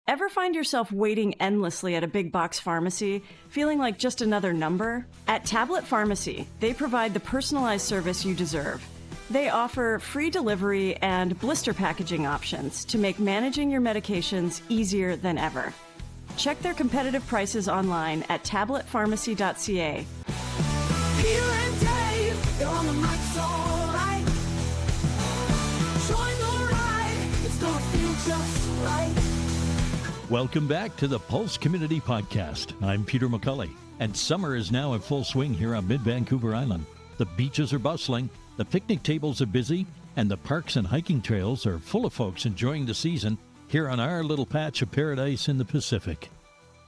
Ever find yourself waiting endlessly at a big box pharmacy, feeling like just another number? At Tablet Pharmacy, they provide the personalized service you deserve. They offer free delivery and blister packaging options to make managing your medications easier than ever. Check their competitive prices online at tabletpharmacy.ca. Peter and Dave, they're on the mic, so right. Join the ride, it's gonna feel just right. Welcome back to the Pulse Community Podcast. I'm Peter McCulley, and summer is now in full swing here on mid-Vancouver Island. The beaches are bustling, the picnic tables are busy, and the parks and hiking trails are full of folks enjoying the season here on our little patch of paradise in the Pacific.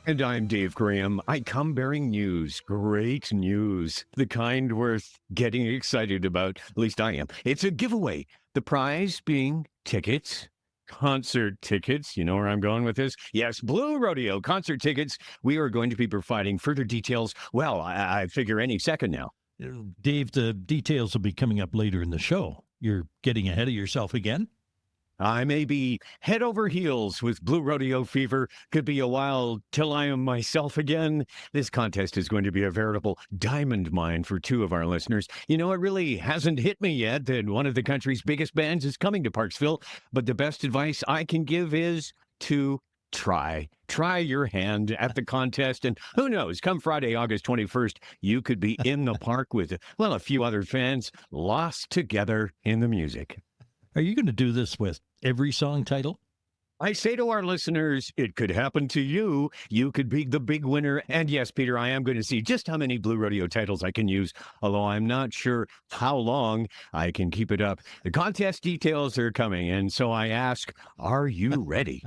And I'm Dave Graham. I come bearing news, great news, the kind worth getting excited about. At least I am. It's a giveaway. The prize being tickets. Concert tickets. You know where I'm going with this? Yes, Blue Rodeo concert tickets. We are going to be providing further details. Well, I figure any second now. Dave, the details will be coming up later in the show. You're getting ahead of yourself again? I may be head over heels with Blue Rodeo fever. Could be a while till I am myself again. This contest is going to be a veritable diamond mine for two of our listeners. You know, it really hasn't hit me yet that one of the country's biggest bands is coming to Parksville, but the best advice I can give is to try. Try your hand at the contest, and who knows, come Friday, August 21st, you could be in the park with, well, a few other fans lost together in the music. Are you going to do this with every song title? I say to our listeners, it could happen to you. You could be the big winner. And yes, Peter, I am going to see just how many Blue Rodeo titles I can use, although I'm not sure how long I can keep it up. The contest details are coming, and so I ask, are you ready?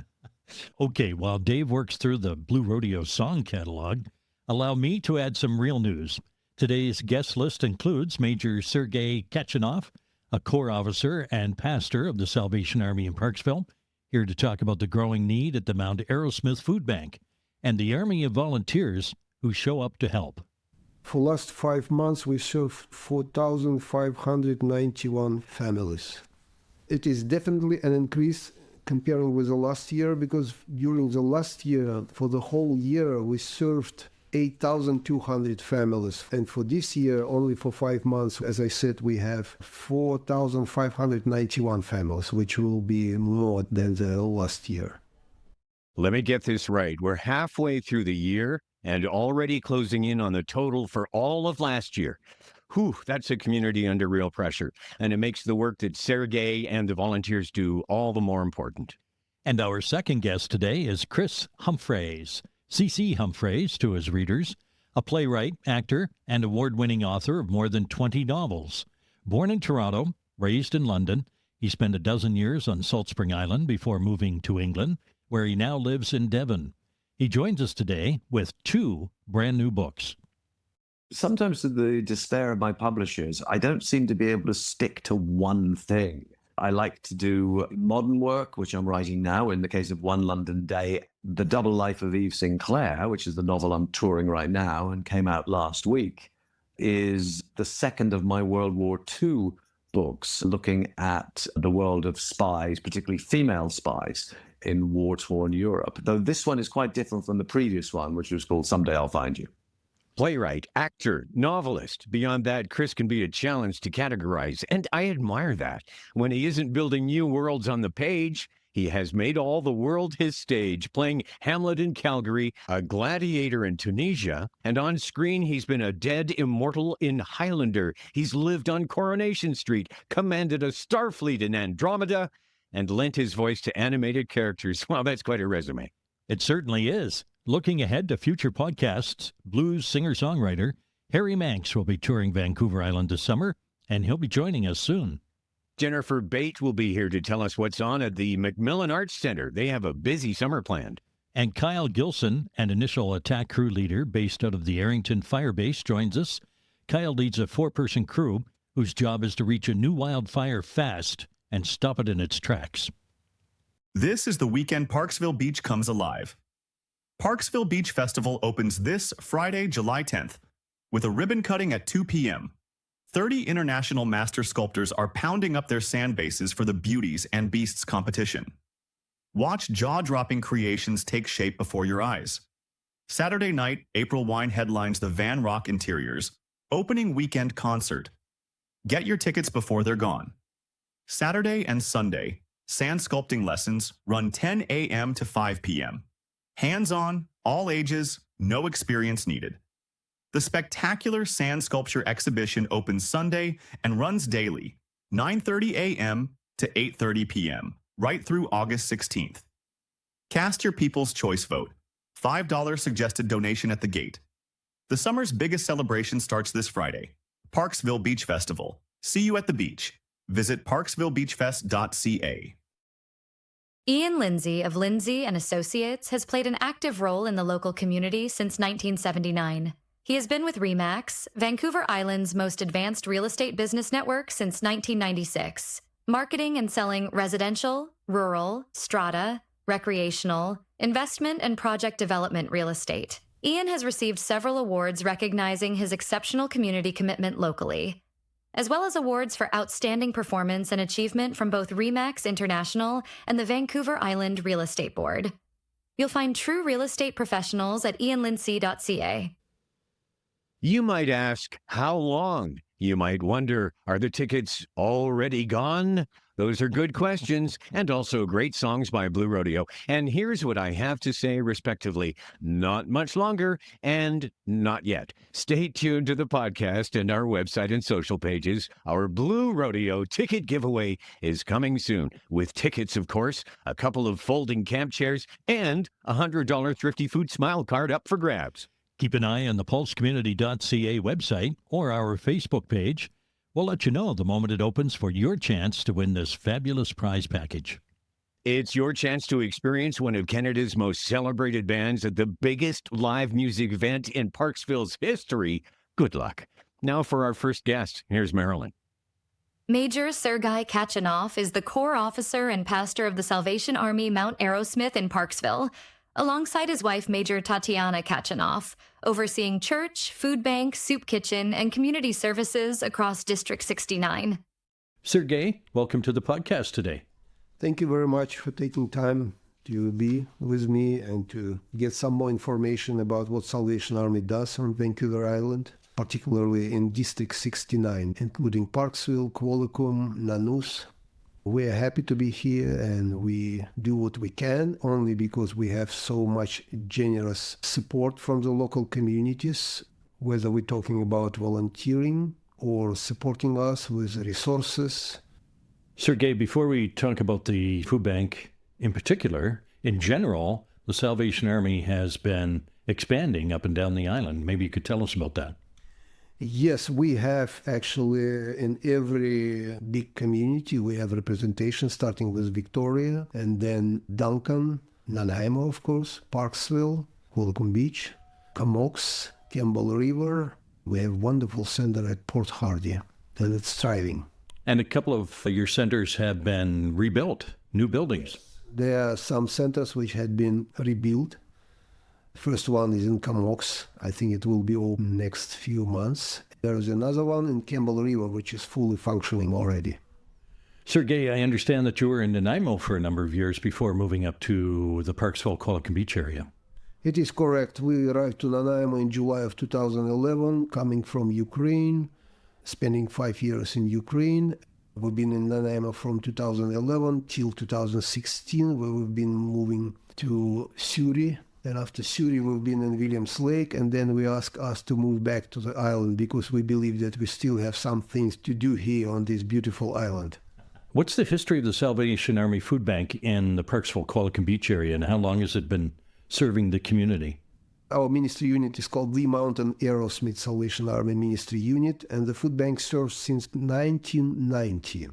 Okay, while Dave works through the Blue Rodeo song catalog, allow me to add some real news. Today's guest list includes Major Sergei Kachanov, a Corps officer and pastor of the Salvation Army in Parksville, here to talk about the growing need at the Mount Arrowsmith Food Bank and the army of volunteers who show up to help. For last 5 months, we served 4,591 families. It is definitely an increase comparing with the last year, because during the last year, for the whole year, we served 8,200 families. And for this year, only for 5 months, as I said, we have 4,591 families, which will be more than the last year. Let me get this right. We're halfway through the year and already closing in on the total for all of last year. Whew, that's a community under real pressure. And it makes the work that Sergei and the volunteers do all the more important. And our second guest today is Chris Humphreys. C.C. Humphreys to his readers, a playwright, actor, and award-winning author of more than 20 novels. Born in Toronto, raised in London, he spent a dozen years on Salt Spring Island before moving to England, where he now lives in Devon. He joins us today with 2 brand new books. Sometimes to the despair of my publishers, I don't seem to be able to stick to one thing. I like to do modern work, which I'm writing now. In the case of One London Day, The Double Life of Eve Sinclair, which is the novel I'm touring right now and came out last week, is the second of my World War II books looking at the world of spies, particularly female spies in war-torn Europe. Though this one is quite different from the previous one, which was called Someday I'll Find You. Playwright, actor, novelist. Beyond that, Chris can be a challenge to categorize, and I admire that. When he isn't building new worlds on the page, he has made all the world his stage, playing Hamlet in Calgary, a gladiator in Tunisia, and on screen he's been a dead immortal in Highlander. He's lived on Coronation Street, commanded a Starfleet in Andromeda, and lent his voice to animated characters. Well, that's quite a resume. It certainly is. Looking ahead to future podcasts, blues singer-songwriter Harry Manx will be touring Vancouver Island this summer, and he'll be joining us soon. Jennifer Bate will be here to tell us what's on at the Macmillan Arts Center. They have a busy summer planned. And Kyle Gilson, an initial attack crew leader based out of the Arrington Fire Base, joins us. Kyle leads a 4-person crew whose job is to reach a new wildfire fast and stop it in its tracks. This is the weekend Parksville Beach comes alive. Parksville Beach Festival opens this Friday, July 10th, with a ribbon cutting at 2 p.m. 30 international master sculptors are pounding up their sand bases for the Beauties and Beasts competition. Watch jaw-dropping creations take shape before your eyes. Saturday night, April Wine headlines the Van Rock Interiors opening weekend concert. Get your tickets before they're gone. Saturday and Sunday, sand sculpting lessons run 10 a.m. to 5 p.m. Hands-on, all ages, no experience needed. The spectacular sand sculpture exhibition opens Sunday and runs daily, 9:30 a.m. to 8:30 p.m., right through August 16th. Cast your People's Choice vote. $5 suggested donation at the gate. The summer's biggest celebration starts this Friday. Parksville Beach Festival. See you at the beach. Visit parksvillebeachfest.ca. Ian Lindsay of Lindsay and Associates has played an active role in the local community since 1979. He has been with RE/MAX, Vancouver Island's most advanced real estate business network, since 1996, marketing and selling residential, rural, strata, recreational, investment, and project development real estate. Ian has received several awards recognizing his exceptional community commitment locally, as well as awards for outstanding performance and achievement from both RE/MAX International and the Vancouver Island Real Estate Board. You'll find true real estate professionals at ianlindsay.ca. You might ask, how long? You might wonder, are the tickets already gone? Those are good questions, and also great songs by Blue Rodeo. And here's what I have to say respectively. Not much longer, and not yet. Stay tuned to the podcast and our website and social pages. Our Blue Rodeo ticket giveaway is coming soon, with tickets, of course, a couple of folding camp chairs, and a $100 Thrifty Food Smile card up for grabs. Keep an eye on the pulsecommunity.ca website or our Facebook page. We'll let you know the moment it opens for your chance to win this fabulous prize package. It's your chance to experience one of Canada's most celebrated bands at the biggest live music event in Parksville's history. Good luck. Now for our first guest. Here's Marilyn. Major Sergei Kachanov is the Corps officer and pastor of the Salvation Army Mount Arrowsmith in Parksville, alongside his wife, Major Tatiana Kachanov, overseeing church, food bank, soup kitchen, and community services across District 69. Sergei, welcome to the podcast today. Thank you very much for taking time to be with me and to get some more information about what Salvation Army does on Vancouver Island, particularly in District 69, including Parksville, Qualicum, Nanuus. We are happy to be here, and we do what we can only because we have so much generous support from the local communities, whether we're talking about volunteering or supporting us with resources. Sergei, before we talk about the food bank in particular, in general, the Salvation Army has been expanding up and down the island. Maybe you could tell us about that. Yes, we have actually in every big community, we have representation starting with Victoria and then Duncan, Nanaimo, of course, Parksville, Qualicum Beach, Comox, Campbell River. We have a wonderful center at Port Hardy, and it's thriving. And a couple of your centers have been rebuilt, new buildings. There are some centers which had been rebuilt. First one is in Comox. I think it will be open next few months. There is another one in Campbell River, which is fully functioning already. Sergei, I understand that you were in Nanaimo for a number of years before moving up to the Parksville, Qualicum Beach area. It is correct. We arrived to Nanaimo in July of 2011, coming from Ukraine, spending 5 years in Ukraine. We've been in Nanaimo from 2011 till 2016, where we've been moving to Surrey. And after Surrey, we've been in Williams Lake, and then we asked us to move back to the island because we believe that we still have some things to do here on this beautiful island. What's the history of the Salvation Army Food Bank in the Parksville, Qualicum Beach area, and how long has it been serving the community? Our ministry unit is called the Mountain Arrowsmith Salvation Army Ministry Unit, and the food bank serves since 1990.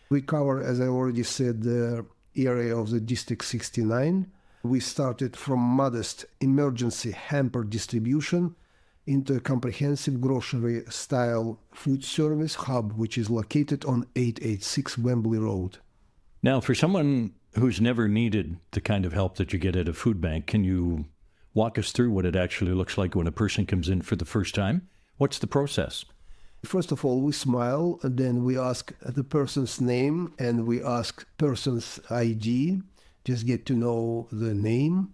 We cover, as I already said, the area of the District 69. We started from modest emergency hamper distribution into a comprehensive grocery-style food service hub, which is located on 886 Wembley Road. Now, for someone who's never needed the kind of help that you get at a food bank, can you walk us through what it actually looks like when a person comes in for the first time? What's the process? First of all, we smile, and then we ask the person's name, and we ask person's ID, just get to know the name,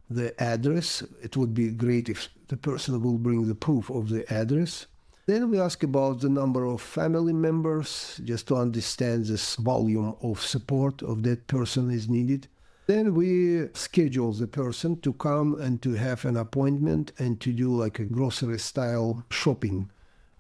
the address. It would be great if the person will bring the proof of the address. Then we ask about the number of family members, just to understand this volume of support of that person is needed. Then we schedule the person to come and to have an appointment and to do like a grocery style shopping,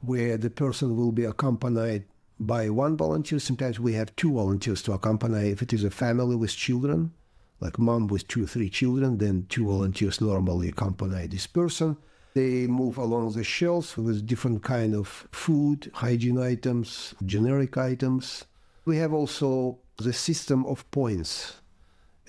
where the person will be accompanied by one volunteer. Sometimes we have two volunteers to accompany. If it is a family with children, like mom with 2 or 3 children, then 2 volunteers normally accompany this person. They move along the shelves with different kind of food, hygiene items, generic items. We have also the system of points.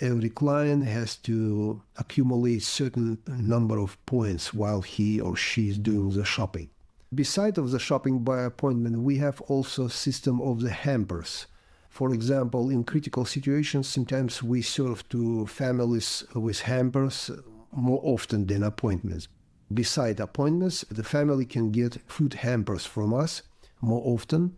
Every client has to accumulate certain number of points while he or she is doing the shopping. Besides of the shopping by appointment, we have also a system of the hampers. For example, in critical situations, sometimes we serve to families with hampers more often than appointments. Beside appointments, the family can get food hampers from us more often.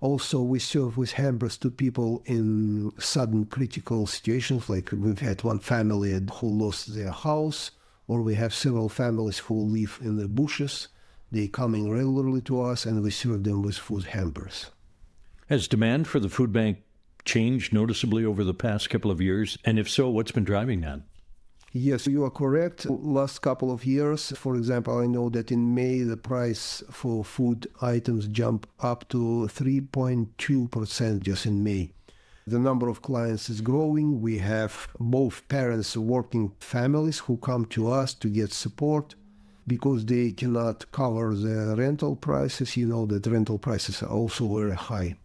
Also, we serve with hampers to people in sudden critical situations, like we've had one family who lost their house, or we have several families who live in the bushes. They coming regularly to us, and we serve them with food hampers. Has demand for the food bank changed noticeably over the past couple of years? And if so, what's been driving that? Yes, you are correct. Last couple of years, for example, I know that in May, the price for food items jumped up to 3.2% just in May. The number of clients is growing. We have both parents, working families who come to us to get support because they cannot cover the rental prices. You know that rental prices are also very high.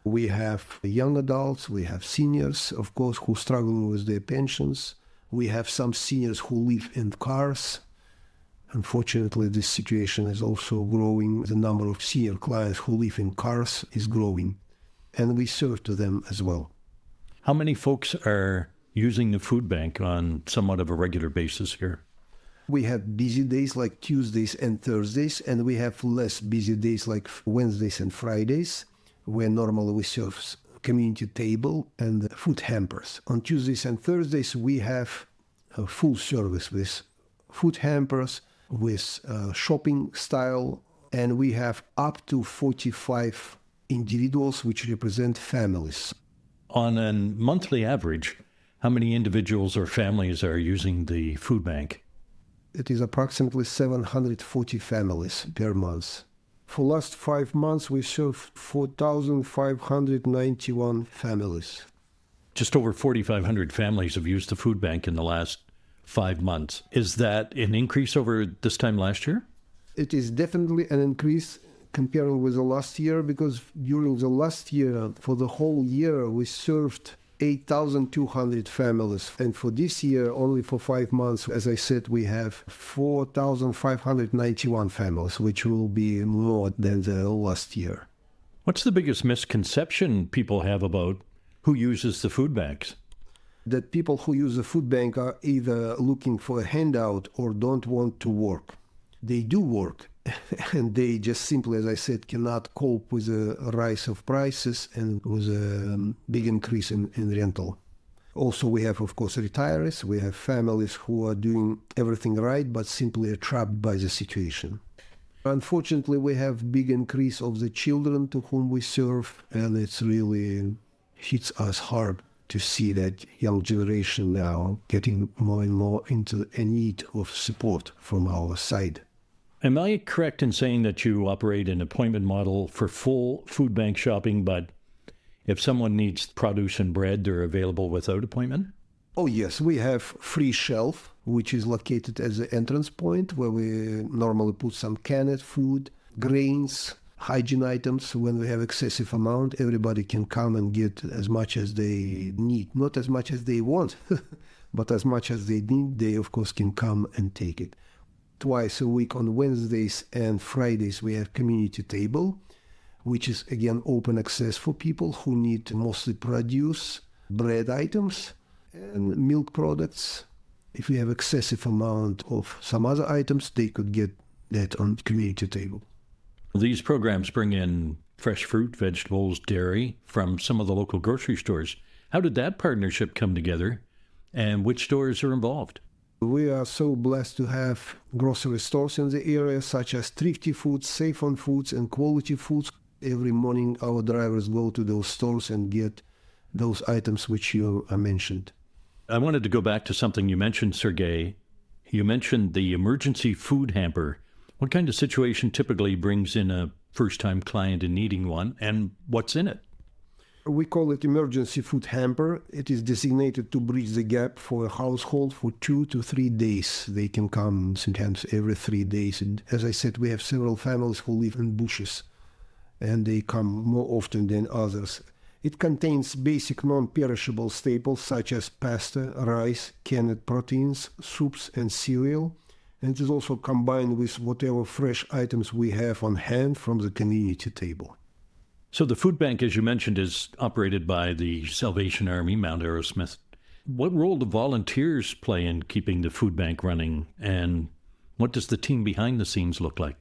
We have young adults, we have seniors, of course, who struggle with their pensions. We have some seniors who live in cars. Unfortunately, this situation is also growing. The number of senior clients who live in cars is growing, and we serve to them as well. How many folks are using the food bank on somewhat of a regular basis here? We have busy days like Tuesdays and Thursdays, and we have less busy days like Wednesdays and Fridays, where normally we serve community table and food hampers. On Tuesdays and Thursdays, we have a full service with food hampers, with shopping style, and we have up to 45 individuals which represent families. On a monthly average, how many individuals or families are using the food bank? It is approximately 740 families per month. For last 5 months, we served 4,591 families. Just over 4,500 families have used the food bank in the last 5 months. Is that an increase over this time last year? It is definitely an increase comparing with the last year, because during the last year, for the whole year, we served 8,200 families. And for this year, only for 5 months, as I said, we have 4,591 families, which will be more than the last year. What's the biggest misconception people have about who uses the food banks? That people who use the food bank are either looking for a handout or don't want to work. They do work, and they just simply, as I said, cannot cope with the rise of prices and with a big increase in rental. Also, we have, of course, retirees. We have families who are doing everything right, but simply are trapped by the situation. Unfortunately, we have big increase of the children to whom we serve, and it's really hits us hard to see that young generation now getting more and more into a need of support from our side. Am I correct in saying that you operate an appointment model for full food bank shopping, but if someone needs produce and bread, they're available without appointment? Oh yes, we have free shelf, which is located as the entrance point where we normally put some canned food, grains, hygiene items. When we have excessive amount, everybody can come and get as much as they need. Not as much as they want, but as much as they need, they of course can come and take it. Twice a week on Wednesdays and Fridays we have community table, which is again open access for people who need mostly produce, bread items and milk products. If we have excessive amount of some other items, they could get that on community table. These programs bring in fresh fruit, vegetables, dairy from some of the local grocery stores. How did that partnership come together and which stores are involved? We are so blessed to have grocery stores in the area, such as Thrifty Foods, Safe on Foods, and Quality Foods. Every morning, our drivers go to those stores and get those items which you mentioned. I wanted to go back to something you mentioned, Sergey. You mentioned the emergency food hamper. What kind of situation typically brings in a first-time client in needing one, and what's in it? We call it emergency food hamper. It is designated to bridge the gap for a household for 2 to 3 days. They can come sometimes every 3 days. And as I said, we have several families who live in bushes, and they come more often than others. It contains basic non-perishable staples such as pasta, rice, canned proteins, soups, and cereal. And it is also combined with whatever fresh items we have on hand from the community table. So the food bank, as you mentioned, is operated by the Salvation Army, Mount Arrowsmith. What role do volunteers play in keeping the food bank running, and what does the team behind the scenes look like?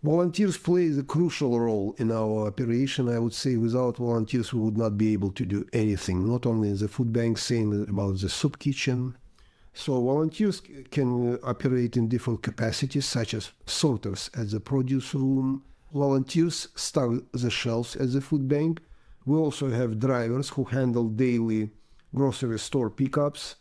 Volunteers play a crucial role in our operation. I would say without volunteers, we would not be able to do anything, not only in the food bank, saying about the soup kitchen. So volunteers can operate in different capacities, such as sorters at the produce room. Volunteers stock the shelves at the food bank. We also have drivers who handle daily grocery store pickups.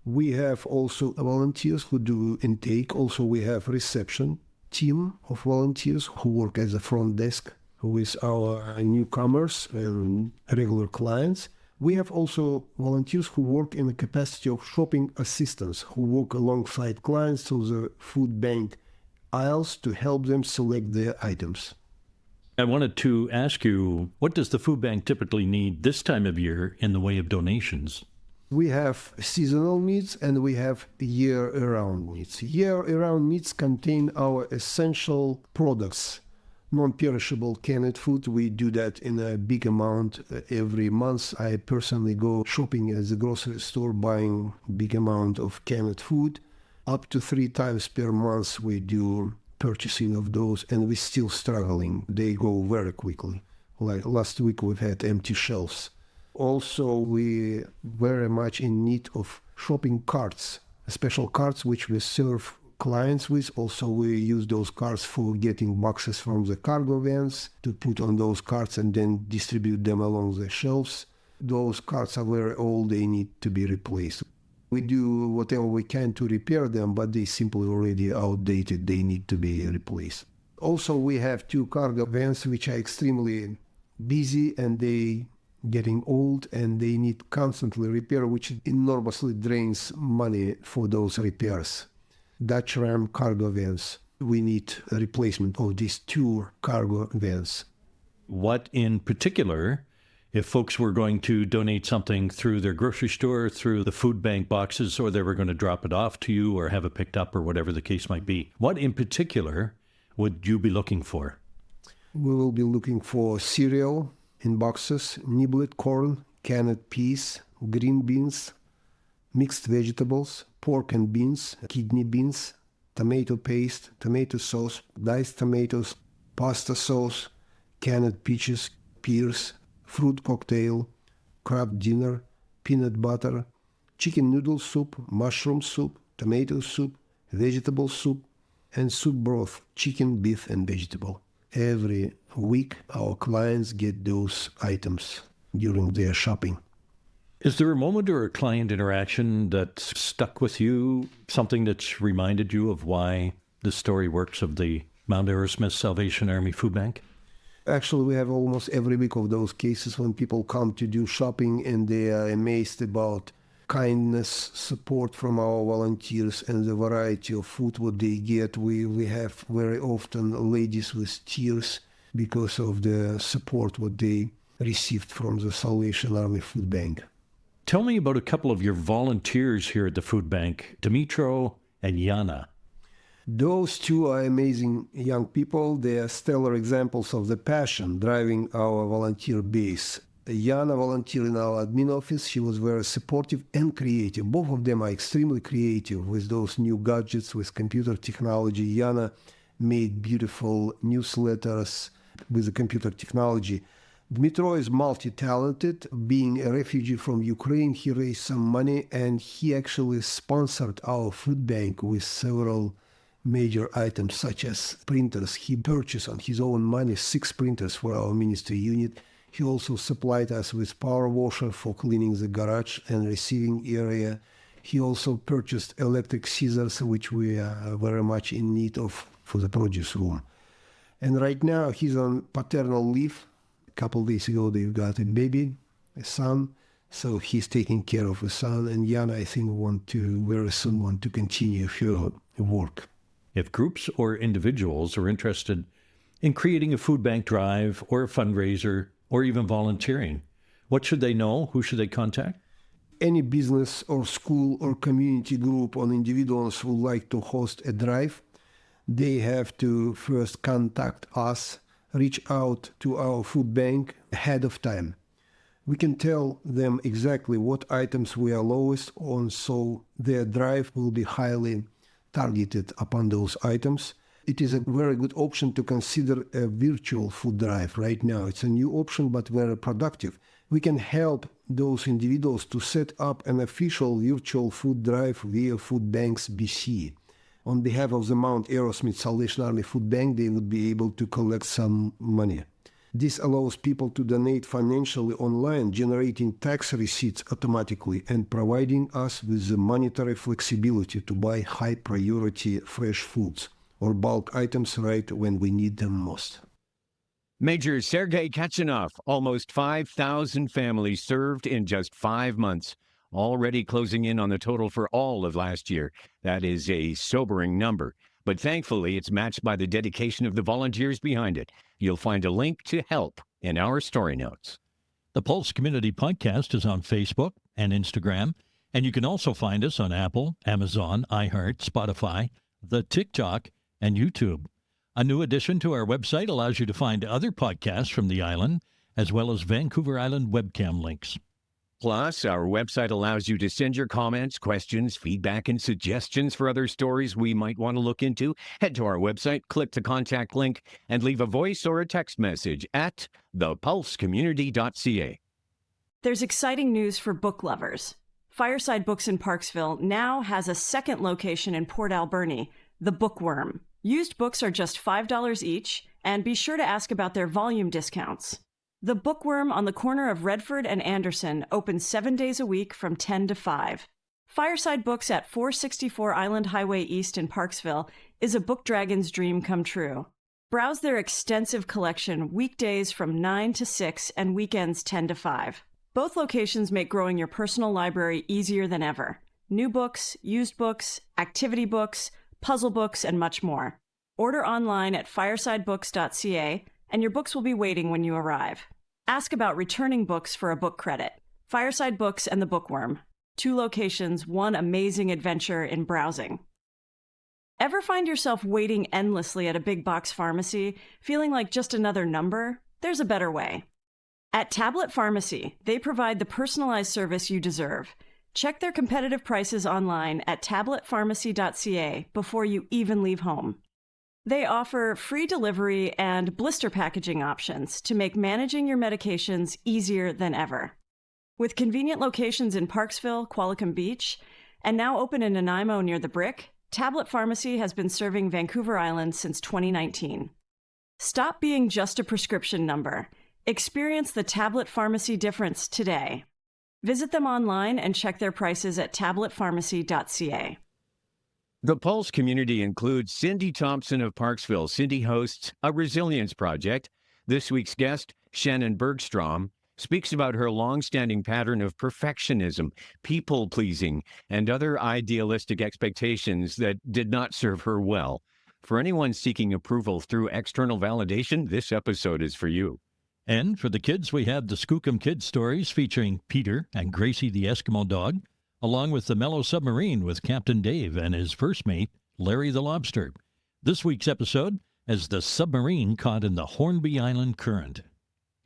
We have also volunteers who do intake. Also, we have reception team of volunteers who work at the front desk with our newcomers and regular clients. We have also volunteers who work in the capacity of shopping assistants, who work alongside clients through the food bank aisles to help them select their items. I wanted to ask you, what does the food bank typically need this time of year in the way of donations? We have seasonal meats and we have year-round meats. Year-round meats contain our essential products, non-perishable canned food. We do that in a big amount every month. I personally go shopping at the grocery store buying big amount of canned food. Up to 3 times per month we do purchasing of those, and we're still struggling. They go very quickly. Like last week we've had empty shelves. Also, we very much in need of shopping carts, special carts which we serve clients with. Also, we use those carts for getting boxes from the cargo vans to put on those carts and then distribute them along the shelves. Those carts are very old, they need to be replaced. We do whatever we can to repair them, but they simply already outdated. They need to be replaced. Also, we have 2 cargo vans which are extremely busy and they getting old and they need constantly repair, which enormously drains money for those repairs. Dutch Ram cargo vans. We need a replacement of these 2 cargo vans. What in particular, if folks were going to donate something through their grocery store, through the food bank boxes, or they were going to drop it off to you or have it picked up or whatever the case might be, what in particular would you be looking for? We will be looking for cereal in boxes, niblet corn, canned peas, green beans, mixed vegetables, pork and beans, kidney beans, tomato paste, tomato sauce, diced tomatoes, pasta sauce, canned peaches, pears, fruit cocktail, crab dinner, peanut butter, chicken noodle soup, mushroom soup, tomato soup, vegetable soup, and soup broth, chicken, beef, and vegetable. Every week, our clients get those items during their shopping. Is there a moment or a client interaction that's stuck with you, something that's reminded you of why the story works of the Mount Arrowsmith Salvation Army Food Bank? Actually, we have almost every week of those cases when people come to do shopping and they are amazed about kindness, support from our volunteers and the variety of food what they get. We have very often ladies with tears because of the support what they received from the Salvation Army Food Bank. Tell me about a couple of your volunteers here at the food bank, Dimitro and Yana. Those 2 are amazing young people. They are stellar examples of the passion driving our volunteer base. Yana volunteered in our admin office. She was very supportive and creative. Both of them are extremely creative with those new gadgets, with computer technology. Yana made beautiful newsletters with the computer technology. Dmitro is multi-talented. Being a refugee from Ukraine, he raised some money and he actually sponsored our food bank with several major items such as printers. He purchased on his own money 6 printers for our ministry unit. He also supplied us with power washer for cleaning the garage and receiving area. He also purchased electric scissors, which we are very much in need of for the produce room. And right now he's on paternal leave. A couple days ago they've got a baby, a son. So he's taking care of a son. And Yana, I think, very soon want to continue her work. If groups or individuals are interested in creating a food bank drive or a fundraiser or even volunteering, what should they know? Who should they contact? Any business or school or community group or individuals who would like to host a drive, they have to first contact us, reach out to our food bank ahead of time. We can tell them exactly what items we are lowest on, so their drive will be highly targeted upon those items. It is a very good option to consider a virtual food drive right now. It's a new option, but very productive. We can help those individuals to set up an official virtual food drive via Food Banks BC. On behalf of the Mount Aerosmith Salvation Army Food Bank, they would be able to collect some money. This allows people to donate financially online, generating tax receipts automatically and providing us with the monetary flexibility to buy high-priority fresh foods or bulk items right when we need them most. Major Sergei Kachanov, almost 5,000 families served in just 5 months, already closing in on the total for all of last year. That is a sobering number, but thankfully it's matched by the dedication of the volunteers behind it. You'll find a link to help in our story notes. The Pulse Community Podcast is on Facebook and Instagram, and you can also find us on Apple, Amazon, iHeart, Spotify, the TikTok, and YouTube. A new addition to our website allows you to find other podcasts from the island, as well as Vancouver Island webcam links. Plus, our website allows you to send your comments, questions, feedback, and suggestions for other stories we might want to look into. Head to our website, click the contact link, and leave a voice or a text message at thepulsecommunity.ca. There's exciting news for book lovers. Fireside Books in Parksville now has a second location in Port Alberni, The Bookworm. Used books are just $5 each, and be sure to ask about their volume discounts. The Bookworm on the corner of Redford and Anderson opens 7 days a week from 10 to 5. Fireside Books at 464 Island Highway East in Parksville is a book dragon's dream come true. Browse their extensive collection weekdays from 9 to 6 and weekends 10 to 5. Both locations make growing your personal library easier than ever. New books, used books, activity books, puzzle books, and much more. Order online at firesidebooks.ca, and your books will be waiting when you arrive. Ask about returning books for a book credit. Fireside Books and The Bookworm. 2 locations, one amazing adventure in browsing. Ever find yourself waiting endlessly at a big box pharmacy, feeling like just another number? There's a better way. At Tablet Pharmacy, they provide the personalized service you deserve. Check their competitive prices online at tabletpharmacy.ca before you even leave home. They offer free delivery and blister packaging options to make managing your medications easier than ever. With convenient locations in Parksville, Qualicum Beach, and now open in Nanaimo near the Brick, Tablet Pharmacy has been serving Vancouver Island since 2019. Stop being just a prescription number. Experience the Tablet Pharmacy difference today. Visit them online and check their prices at tabletpharmacy.ca. The Pulse community includes Cindy Thompson of Parksville. Cindy hosts a resilience project. This week's guest, Shannon Bergstrom, speaks about her long-standing pattern of perfectionism, people-pleasing, and other idealistic expectations that did not serve her well. For anyone seeking approval through external validation, this episode is for you. And for the kids, we have the Skookum Kids stories featuring Peter and Gracie the Eskimo dog, along with the Mellow Submarine with Captain Dave and his first mate, Larry the Lobster. This week's episode is the submarine caught in the Hornby Island current.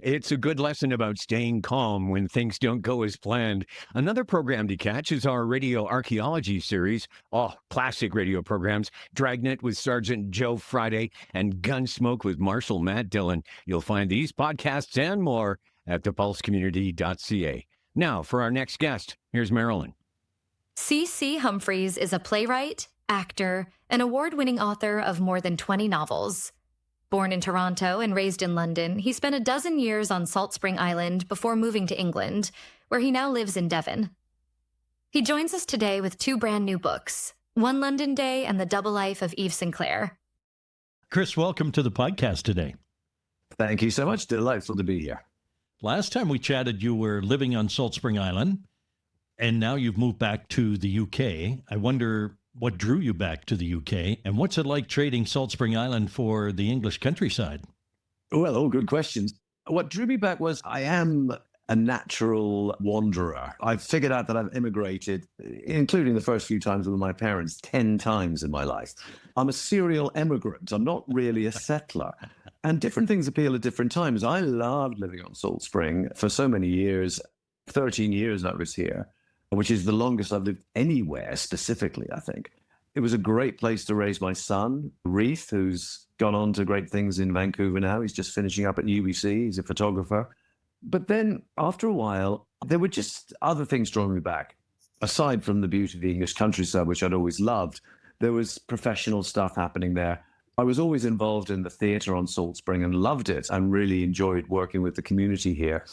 It's a good lesson about staying calm when things don't go as planned. Another program to catch is our radio archaeology series. Oh, classic radio programs. Dragnet with Sergeant Joe Friday and Gunsmoke with Marshal Matt Dillon. You'll find these podcasts and more at thepulsecommunity.ca. Now, for our next guest, here's Marilyn. C.C. Humphreys is a playwright, actor, and award-winning author of more than 20 novels. Born in Toronto and raised in London, he spent a dozen years on Salt Spring Island before moving to England, where he now lives in Devon. He joins us today with two brand new books, One London Day and The Double Life of Eve Sinclair. Chris, welcome to the podcast today. Thank you so much. Delightful to be here. Last time we chatted, you were living on Salt Spring Island, and now you've moved back to the UK. I wonder what drew you back to the UK, and what's it like trading Salt Spring Island for the English countryside? Well, all good questions. What drew me back was I am a natural wanderer. I've figured out that I've immigrated, including the first few times with my parents, 10 times in my life. I'm a serial emigrant. I'm not really a settler. And different things appeal at different times. I loved living on Salt Spring for so many years. 13 years I was here, which is the longest I've lived anywhere specifically, I think. It was a great place to raise my son, Reith, who's gone on to great things in Vancouver now. He's just finishing up at UBC. He's a photographer. But then after a while, there were just other things drawing me back. Aside from the beauty of the English countryside, which I'd always loved, there was professional stuff happening there. I was always involved in the theatre on Salt Spring and loved it and really enjoyed working with the community here.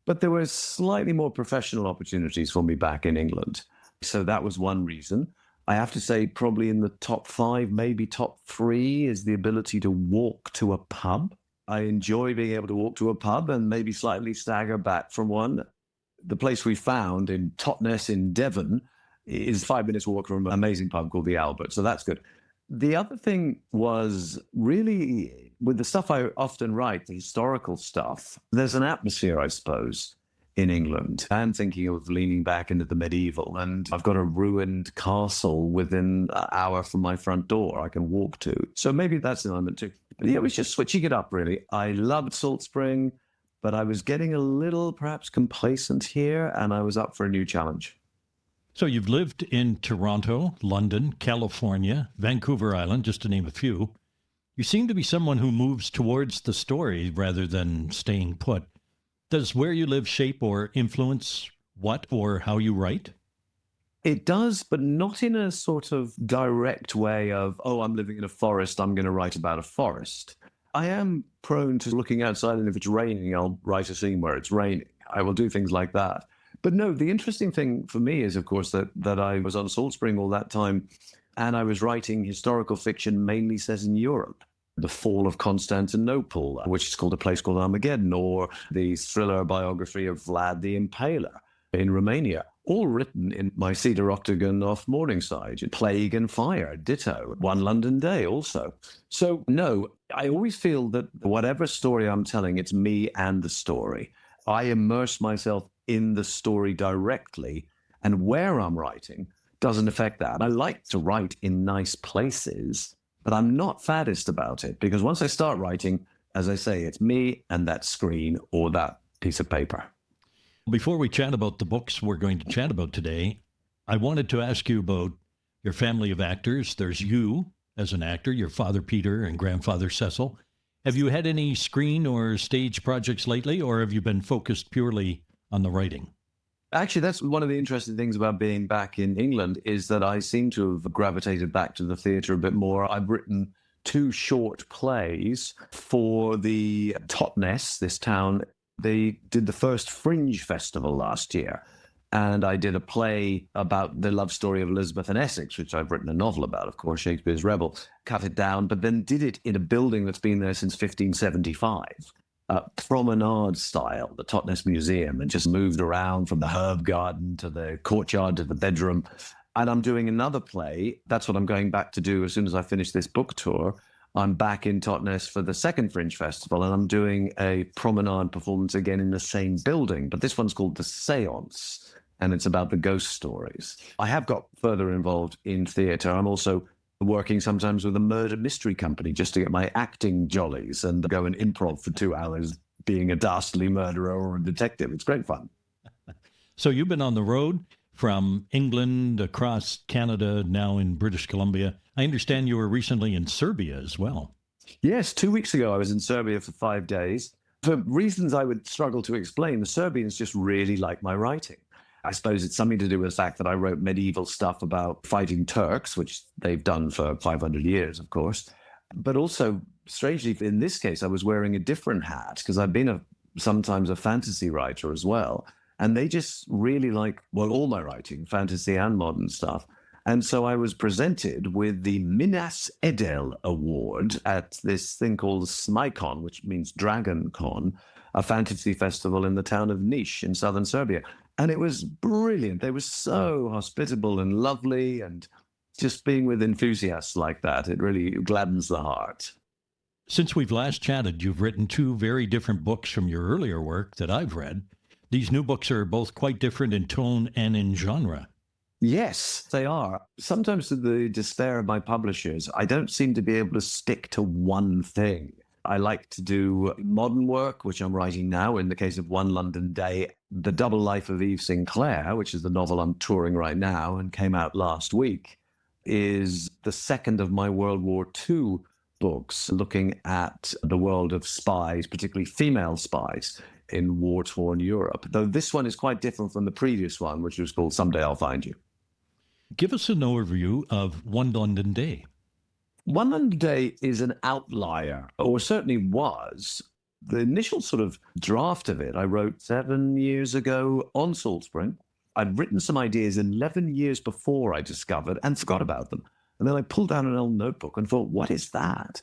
But there were slightly more professional opportunities for me back in England. So that was one reason. I have to say probably in the top 5, maybe top 3 is the ability to walk to a pub. I enjoy being able to walk to a pub and maybe slightly stagger back from one. The place we found in Totnes in Devon is 5 minutes walk from an amazing pub called the Albert. So that's good. The other thing was really, with the stuff I often write, the historical stuff, there's an atmosphere, I suppose, in England. I'm thinking of leaning back into the medieval, and I've got a ruined castle within an hour from my front door I can walk to. So maybe that's an element too. But yeah, it was just switching it up, really. I loved Salt Spring, but I was getting a little perhaps complacent here, and I was up for a new challenge. So you've lived in Toronto, London, California, Vancouver Island, just to name a few. You seem to be someone who moves towards the story rather than staying put. Does where you live shape or influence what or how you write? It does, but not in a sort of direct way of, oh, I'm living in a forest, I'm going to write about a forest. I am prone to looking outside, and if it's raining, I'll write a scene where it's raining. I will do things like that. But no, the interesting thing for me is, of course, that I was on Salt Spring all that time, and I was writing historical fiction mainly set in Europe. The Fall of Constantinople, which is called A Place Called Armageddon, or the thriller biography of Vlad the Impaler in Romania, all written in my cedar octagon off Morningside. Plague and Fire, ditto. One London Day also. So no, I always feel that whatever story I'm telling, it's me and the story. I immerse myself in the story directly, and where I'm writing doesn't affect that. I like to write in nice places, but I'm not faddist about it, because once I start writing, as I say, it's me and that screen or that piece of paper. Before we chat about the books we're going to chat about today, I wanted to ask you about your family of actors. There's you as an actor, your father Peter and grandfather Cecil. Have you had any screen or stage projects lately, or have you been focused purely on the writing? Actually, that's one of the interesting things about being back in England, is that I seem to have gravitated back to the theatre a bit more. I've written 2 short plays for the Totnes, this town. They did the first Fringe Festival last year, and I did a play about the love story of Elizabeth and Essex, which I've written a novel about, of course, Shakespeare's Rebel. Cut it down, but then did it in a building that's been there since 1575. Promenade style, the Totnes Museum, and just moved around from the herb garden to the courtyard to the bedroom. And I'm doing another play. That's what I'm going back to do as soon as I finish this book tour. I'm back in Totnes for the second Fringe Festival, and I'm doing a promenade performance again in the same building. But this one's called The Seance, and it's about the ghost stories. I have got further involved in theatre. I'm also working sometimes with a murder mystery company just to get my acting jollies and go and improv for 2 hours being a dastardly murderer or a detective. It's great fun. So you've been on the road from England across Canada, now in British Columbia. I understand you were recently in Serbia as well. Yes, 2 weeks ago I was in Serbia for 5 days. For reasons I would struggle to explain, the Serbians just really like my writing. I suppose it's something to do with the fact that I wrote medieval stuff about fighting Turks, which they've done for 500 years, of course. But also, strangely, in this case, I was wearing a different hat because I've been sometimes a fantasy writer as well. And they just really like, well, all my writing, fantasy and modern stuff. And so I was presented with the Minas Edel Award at this thing called Smicon, which means Dragon Con, a fantasy festival in the town of Niš in southern Serbia. And it was brilliant. They were so hospitable and lovely, and just being with enthusiasts like that, it really gladdens the heart. Since we've last chatted, you've written 2 very different books from your earlier work that I've read. These new books are both quite different in tone and in genre. Yes, they are. Sometimes to the despair of my publishers, I don't seem to be able to stick to one thing. I like to do modern work, which I'm writing now. In the case of One London Day, The Double Life of Eve Sinclair, which is the novel I'm touring right now and came out last week, is the second of my World War II books, looking at the world of spies, particularly female spies in war-torn Europe. Though this one is quite different from the previous one, which was called Someday I'll Find You. Give us an overview of One London Day. One London Day is an outlier, or certainly was. The initial sort of draft of it I wrote 7 years ago on Salt Spring. I'd written some ideas 11 years before I discovered and forgot about them. And then I pulled out an old notebook and thought, what is that?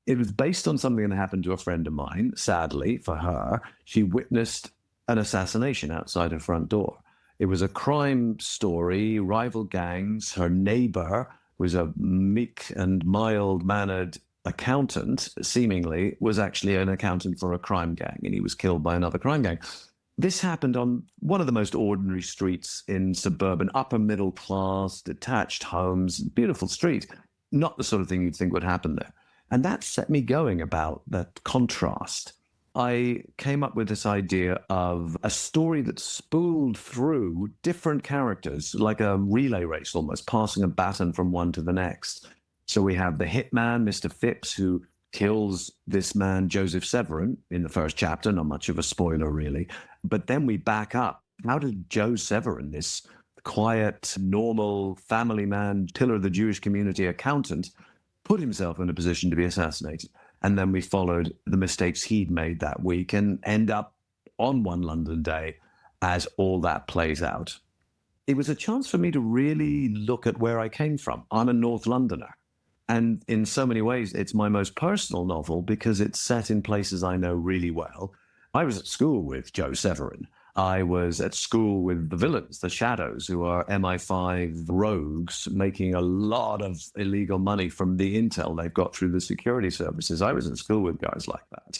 It was based on something that happened to a friend of mine. Sadly for her, she witnessed an assassination outside her front door. It was a crime story, rival gangs. Her neighbor was a meek and mild-mannered accountant, seemingly, was actually an accountant for a crime gang, and he was killed by another crime gang. This happened on one of the most ordinary streets in suburban, upper middle class, detached homes, beautiful street. Not the sort of thing you'd think would happen there. And that set me going about that contrast. I came up with this idea of a story that spooled through different characters, like a relay race almost, passing a baton from one to the next. So we have the hitman, Mr. Phipps, who kills this man, Joseph Severin, in the first chapter, not much of a spoiler really. But then we back up. How did Joe Severin, this quiet, normal family man, pillar of the Jewish community accountant, put himself in a position to be assassinated? And then we followed the mistakes he'd made that week and end up on One London Day as all that plays out. It was a chance for me to really look at where I came from. I'm a North Londoner. And in so many ways, it's my most personal novel because it's set in places I know really well. I was at school with Joe Severin. I was at school with the villains, the Shadows, who are MI5 rogues making a lot of illegal money from the intel they've got through the security services. I was at school with guys like that.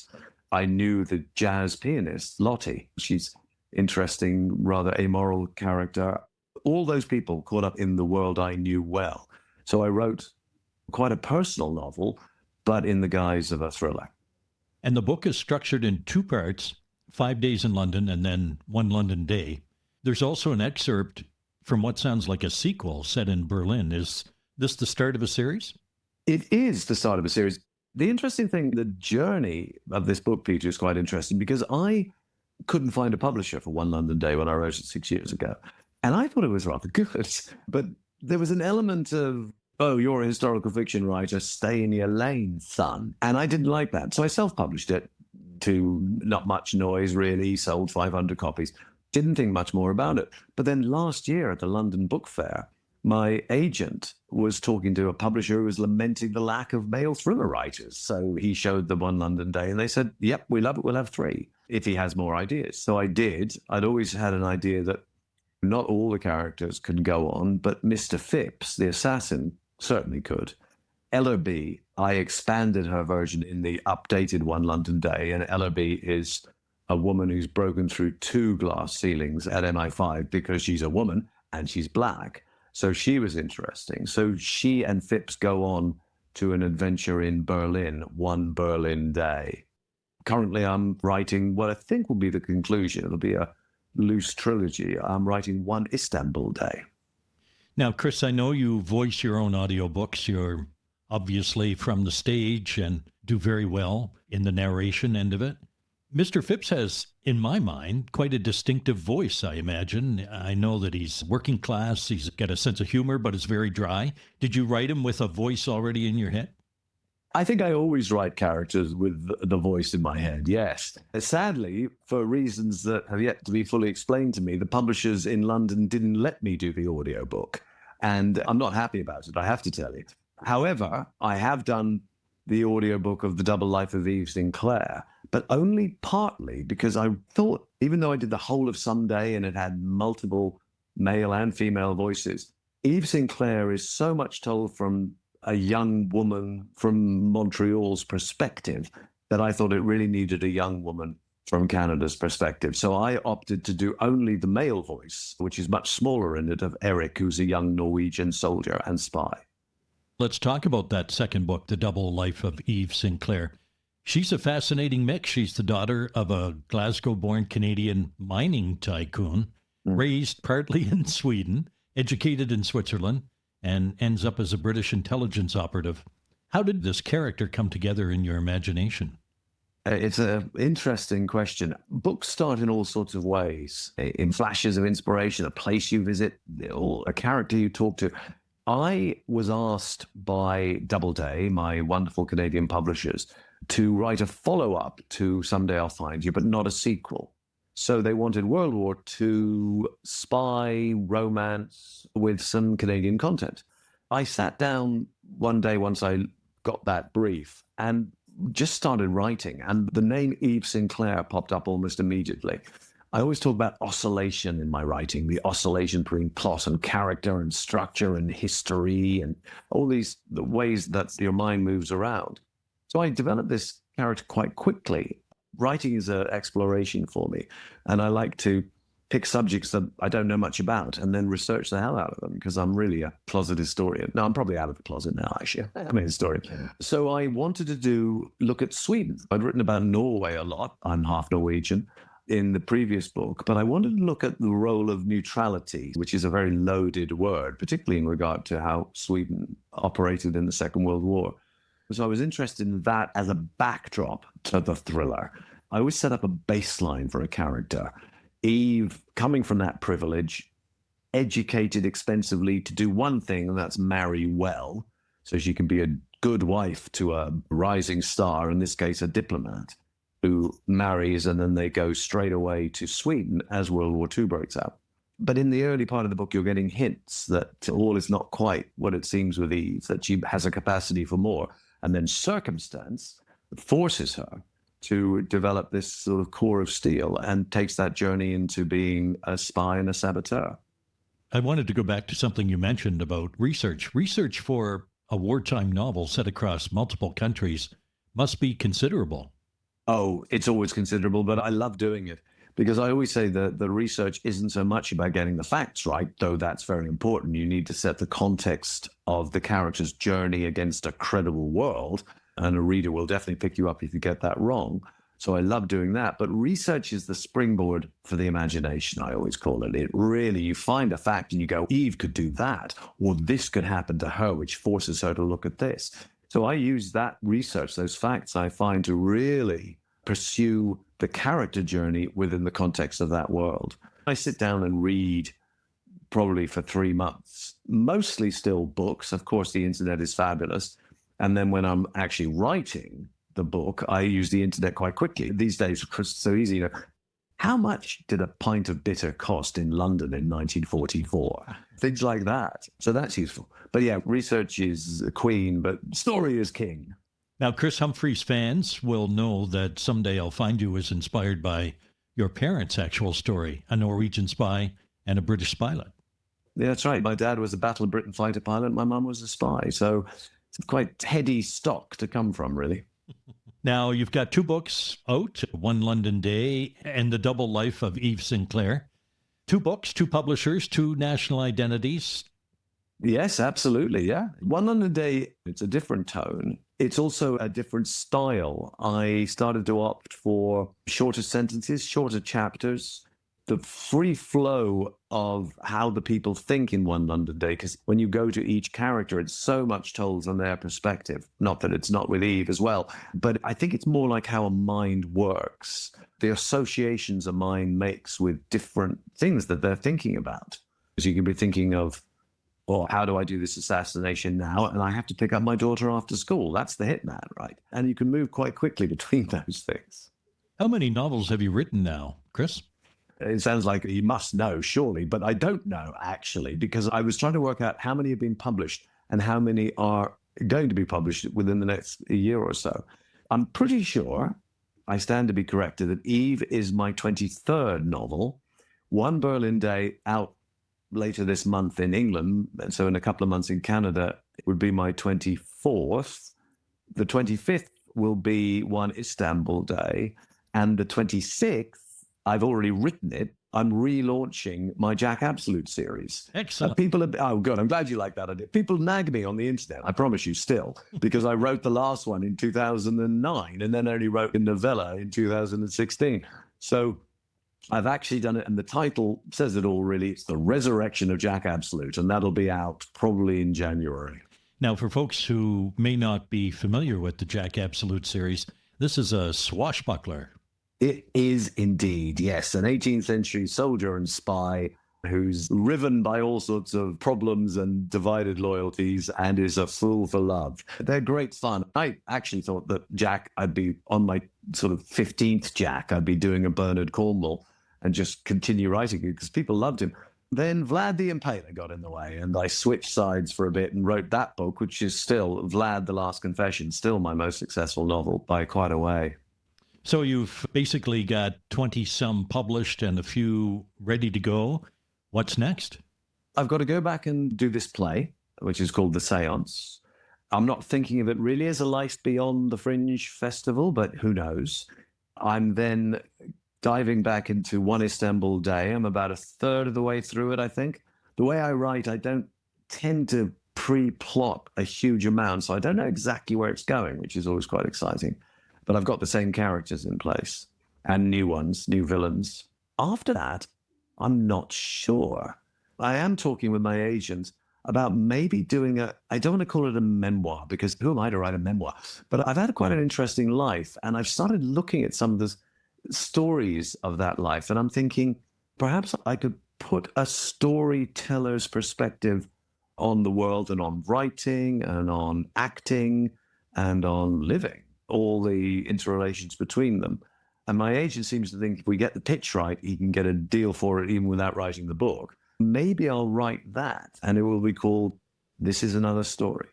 I knew the jazz pianist, Lottie. She's interesting, rather amoral character. All those people caught up in the world I knew well. So I wrote quite a personal novel, but in the guise of a thriller. And the book is structured in 2 parts, 5 days in London and then One London Day. There's also an excerpt from what sounds like a sequel set in Berlin. Is this the start of a series? It is the start of a series. The interesting thing, the journey of this book, Peter, is quite interesting because I couldn't find a publisher for One London Day when I wrote it 6 years ago. And I thought it was rather good. But there was an element of, oh, you're a historical fiction writer, stay in your lane, son. And I didn't like that. So I self-published it to not much noise, really, sold 500 copies. Didn't think much more about it. But then last year at the London Book Fair, my agent was talking to a publisher who was lamenting the lack of male thriller writers. So he showed them One London Day and they said, yep, we love it, we'll have 3 if he has more ideas. So I did. I'd always had an idea that not all the characters can go on, but Mr. Phipps, the assassin, certainly could. Ellerby, I expanded her version in the updated One London Day, and Ellerby is a woman who's broken through 2 glass ceilings at MI5 because she's a woman and she's black. So she was interesting. So she and Phipps go on to an adventure in Berlin, One Berlin Day. Currently, I'm writing what I think will be the conclusion. It'll be a loose trilogy. I'm writing One Istanbul Day. Now, Chris, I know you voice your own audiobooks. You're obviously from the stage and do very well in the narration end of it. Mr. Phipps has, in my mind, quite a distinctive voice, I imagine. I know that he's working class, he's got a sense of humor, but it's very dry. Did you write him with a voice already in your head? I think I always write characters with the voice in my head, yes. Sadly, for reasons that have yet to be fully explained to me, the publishers in London didn't let me do the audiobook. And I'm not happy about it, I have to tell you. However, I have done the audiobook of The Double Life of Eve Sinclair, but only partly because I thought, even though I did the whole of Someday and it had multiple male and female voices, Eve Sinclair is so much told from a young woman from Montreal's perspective that I thought it really needed a young woman from Canada's perspective. So I opted to do only the male voice, which is much smaller in it, of Eric, who's a young Norwegian soldier and spy. Let's talk about that second book, The Double Life of Eve Sinclair. She's a fascinating mix. She's the daughter of a Glasgow-born Canadian mining tycoon, raised partly in Sweden, educated in Switzerland, and ends up as a British intelligence operative. How did this character come together in your imagination? It's an interesting question. Books start in all sorts of ways, in flashes of inspiration, a place you visit, or a character you talk to. I was asked by Doubleday, my wonderful Canadian publishers, to write a follow-up to Someday I'll Find You, but not a sequel. So they wanted World War II spy romance with some Canadian content. I sat down one day once I got that brief and just started writing, and the name Eve Sinclair popped up almost immediately. I always talk about oscillation in my writing, the oscillation between plot and character and structure and history and all these the ways that your mind moves around. So I developed this character quite quickly. Writing is an exploration for me, and I like to pick subjects that I don't know much about and then research the hell out of them because I'm really a closet historian. No, I'm probably out of the closet now, actually. I'm a historian. So I wanted to look at Sweden. I'd written about Norway a lot. I'm half Norwegian in the previous book, but I wanted to look at the role of neutrality, which is a very loaded word, particularly in regard to how Sweden operated in the Second World War. So I was interested in that as a backdrop to the thriller. I always set up a baseline for a character. Eve, coming from that privilege, educated expensively to do one thing, and that's marry well, so she can be a good wife to a rising star, in this case, a diplomat, who marries, and then they go straight away to Sweden as World War II breaks out. But in the early part of the book, you're getting hints that all is not quite what it seems with Eve, that she has a capacity for more. And then circumstance forces her to develop this sort of core of steel and takes that journey into being a spy and a saboteur. I wanted to go back to something you mentioned about research. Research for a wartime novel set across multiple countries must be considerable. Oh, it's always considerable, but I love doing it because I always say that the research isn't so much about getting the facts right, though that's very important. You need to set the context of the character's journey against a credible world, and a reader will definitely pick you up if you get that wrong. So I love doing that. But research is the springboard for the imagination, I always call it. It really, you find a fact and you go, Eve could do that, or this could happen to her, which forces her to look at this. So I use that research, those facts I find, to really pursue the character journey within the context of that world. I sit down and read probably for 3 months, mostly still books. Of course, the internet is fabulous. And then when I'm actually writing the book, I use the internet quite quickly. These days, it's so easy. You know, how much did a pint of bitter cost in London in 1944? Things like that. So that's useful. But yeah, research is queen, but story is king. Now, Chris, Humphreys fans will know that Someday I'll Find You is inspired by your parents' actual story, a Norwegian spy and a British pilot. Yeah, that's right. My dad was a Battle of Britain fighter pilot. My mum was a spy. So it's quite heady stock to come from, really. Now, you've got 2 books out, One London Day and The Double Life of Eve Sinclair. 2 books, 2 publishers, 2 national identities. Yes, absolutely, yeah. One London Day, it's a different tone. It's also a different style. I started to opt for shorter sentences, shorter chapters, the free flow of how the people think in One London Day, because when you go to each character, it's so much told from their perspective. Not that it's not with Eve as well, but I think it's more like how a mind works, the associations a mind makes with different things that they're thinking about. So you can be thinking of, well, how do I do this assassination now? And I have to pick up my daughter after school. That's the hitman, right? And you can move quite quickly between those things. How many novels have you written now, Chris? It sounds like you must know, surely, but I don't know, actually, because I was trying to work out how many have been published and how many are going to be published within the next year or so. I'm pretty sure, I stand to be corrected, that Eve is my 23rd novel. One Berlin Day out later this month in England, and so in a couple of months in Canada, it would be my 24th. The 25th will be One Istanbul Day, and the 26th, I've already written it. I'm relaunching my Jack Absolute series. Excellent. People are, oh, good. I'm glad you like that idea. People nag me on the internet, I promise you still, because I wrote the last one in 2009 and then only wrote a novella in 2016. So I've actually done it, and the title says it all, really. It's The Resurrection of Jack Absolute, and that'll be out probably in January. Now, for folks who may not be familiar with the Jack Absolute series, this is a swashbuckler. It is indeed, yes, an 18th century soldier and spy who's riven by all sorts of problems and divided loyalties and is a fool for love. They're great fun. I actually thought that Jack, I'd be on my sort of 15th Jack, I'd be doing a Bernard Cornwell and just continue writing it because people loved him. Then Vlad the Impaler got in the way, and I switched sides for a bit and wrote that book, which is still Vlad the Last Confession, still my most successful novel by quite a way. So you've basically got 20-some published and a few ready to go. What's next? I've got to go back and do this play, which is called The Seance. I'm not thinking of it really as a life beyond the Fringe Festival, but who knows? I'm then diving back into One Istanbul Day. I'm about a third of the way through it, I think. The way I write, I don't tend to pre-plot a huge amount, so I don't know exactly where it's going, which is always quite exciting. But I've got the same characters in place and new ones, new villains. After that, I'm not sure. I am talking with my agent about maybe doing I don't want to call it a memoir, because who am I to write a memoir? But I've had quite an interesting life, and I've started looking at some of the stories of that life, and I'm thinking perhaps I could put a storyteller's perspective on the world and on writing and on acting and on living, all the interrelations between them. And my agent seems to think if we get the pitch right, he can get a deal for it even without writing the book. Maybe I'll write that, and it will be called This Is Another Story.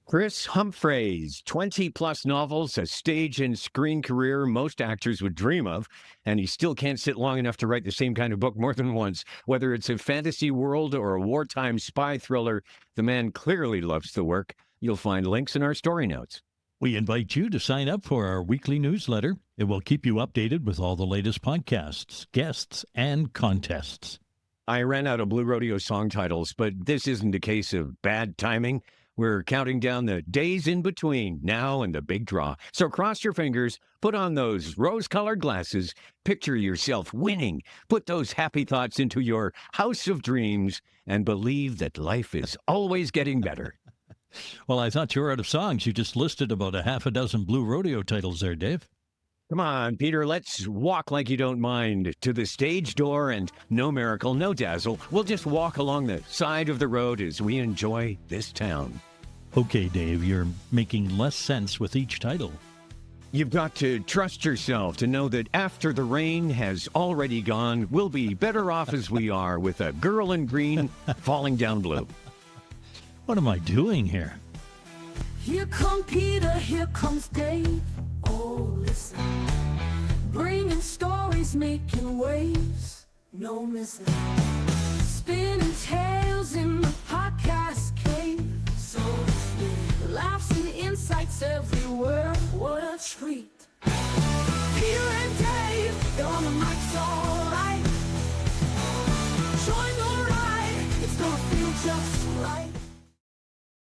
Chris Humphreys, 20-plus novels, a stage and screen career most actors would dream of, and he still can't sit long enough to write the same kind of book more than once. Whether it's a fantasy world or a wartime spy thriller, the man clearly loves the work. You'll find links in our story notes. We invite you to sign up for our weekly newsletter. It will keep you updated with all the latest podcasts, guests, and contests. I ran out of Blue Rodeo song titles, but this isn't a case of bad timing. We're counting down the days in between now and the big draw. So cross your fingers, put on those rose-colored glasses, picture yourself winning, put those happy thoughts into your house of dreams, and believe that life is always getting better. Well, I thought you were out of songs. You just listed about a half a dozen Blue Rodeo titles there, Dave. Come on, Peter, let's walk like you don't mind to the stage door, and no miracle, no dazzle. We'll just walk along the side of the road as we enjoy this town. Okay, Dave, you're making less sense with each title. You've got to trust yourself to know that after the rain has already gone, we'll be better off as we are with a girl in green falling down blue. What am I doing here? Here come Peter, here comes Dave. Oh, listen. Bringing stories, making waves. No missing. Spinning tales in the podcast cave. So sweet. Laughs and insights everywhere. What a treat. Peter and Dave, they're on the mic, so